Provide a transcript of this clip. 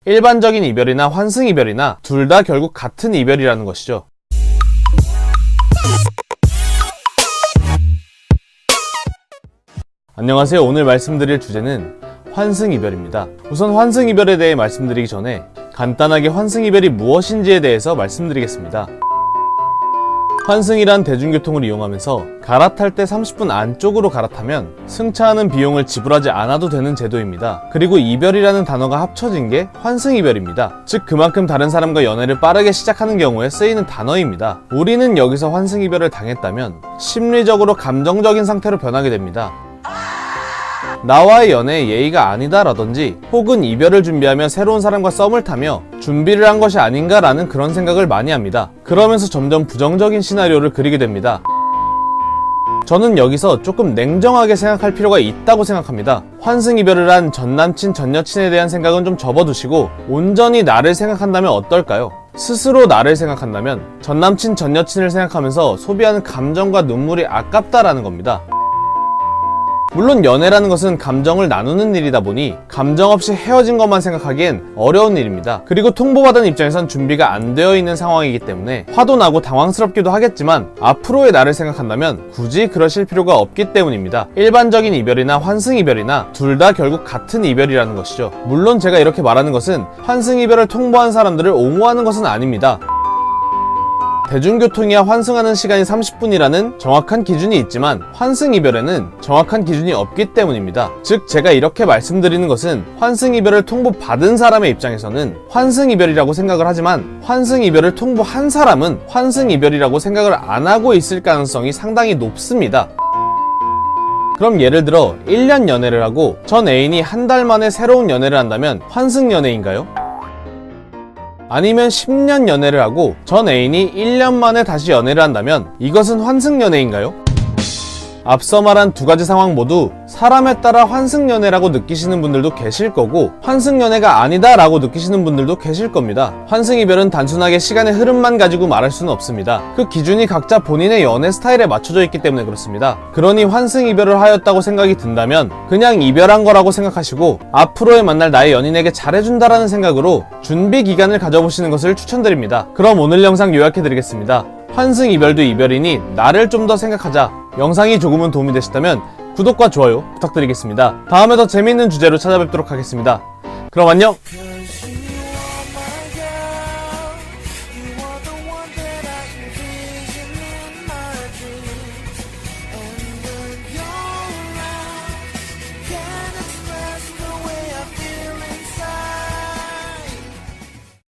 일반적인 이별이나 환승 이별이나 둘 다 결국 같은 이별이라는 것이죠. 안녕하세요. 오늘 말씀드릴 주제는 환승 이별입니다. 우선 환승 이별에 대해 말씀드리기 전에 간단하게 환승 이별이 무엇인지에 대해서 말씀드리겠습니다. 환승이란 대중교통을 이용하면서 갈아탈 때 30분 안쪽으로 갈아타면 승차하는 비용을 지불하지 않아도 되는 제도입니다. 그리고 이별이라는 단어가 합쳐진 게 환승 이별입니다. 즉 그만큼 다른 사람과 연애를 빠르게 시작하는 경우에 쓰이는 단어입니다. 우리는 여기서 환승 이별을 당했다면 심리적으로 감정적인 상태로 변하게 됩니다. 나와의 연애에 예의가 아니다 라든지 혹은 이별을 준비하며 새로운 사람과 썸을 타며 준비를 한 것이 아닌가 라는 그런 생각을 많이 합니다. 그러면서 점점 부정적인 시나리오를 그리게 됩니다. 저는 여기서 조금 냉정하게 생각할 필요가 있다고 생각합니다. 환승 이별을 한 전남친 전여친에 대한 생각은 좀 접어두시고 온전히 나를 생각한다면 어떨까요? 스스로 나를 생각한다면 전남친 전여친을 생각하면서 소비하는 감정과 눈물이 아깝다라는 겁니다. 물론 연애라는 것은 감정을 나누는 일이다 보니 감정 없이 헤어진 것만 생각하기엔 어려운 일입니다. 그리고 통보받은 입장에선 준비가 안 되어 있는 상황이기 때문에 화도 나고 당황스럽기도 하겠지만 앞으로의 나를 생각한다면 굳이 그러실 필요가 없기 때문입니다. 일반적인 이별이나 환승 이별이나 둘 다 결국 같은 이별이라는 것이죠. 물론 제가 이렇게 말하는 것은 환승 이별을 통보한 사람들을 옹호하는 것은 아닙니다. 대중교통이야 환승하는 시간이 30분이라는 정확한 기준이 있지만 환승 이별에는 정확한 기준이 없기 때문입니다. 즉 제가 이렇게 말씀드리는 것은 환승 이별을 통보받은 사람의 입장에서는 환승 이별이라고 생각을 하지만 환승 이별을 통보한 사람은 환승 이별이라고 생각을 안 하고 있을 가능성이 상당히 높습니다. 그럼 예를 들어 1년 연애를 하고 전 애인이 한 달 만에 새로운 연애를 한다면 환승 연애인가요? 아니면 10년 연애를 하고 전 애인이 1년 만에 다시 연애를 한다면 이것은 환승 연애인가요? 앞서 말한 두 가지 상황 모두 사람에 따라 환승 연애라고 느끼시는 분들도 계실 거고 환승 연애가 아니다 라고 느끼시는 분들도 계실 겁니다. 환승 이별은 단순하게 시간의 흐름만 가지고 말할 수는 없습니다. 그 기준이 각자 본인의 연애 스타일에 맞춰져 있기 때문에 그렇습니다. 그러니 환승 이별을 하였다고 생각이 든다면 그냥 이별한 거라고 생각하시고 앞으로의 만날 나의 연인에게 잘해준다라는 생각으로 준비 기간을 가져보시는 것을 추천드립니다. 그럼 오늘 영상 요약해드리겠습니다. 환승 이별도 이별이니 나를 좀 더 생각하자. 영상이 조금은 도움이 되셨다면 구독과 좋아요 부탁드리겠습니다. 다음에 더 재미있는 주제로 찾아뵙도록 하겠습니다. 그럼 안녕!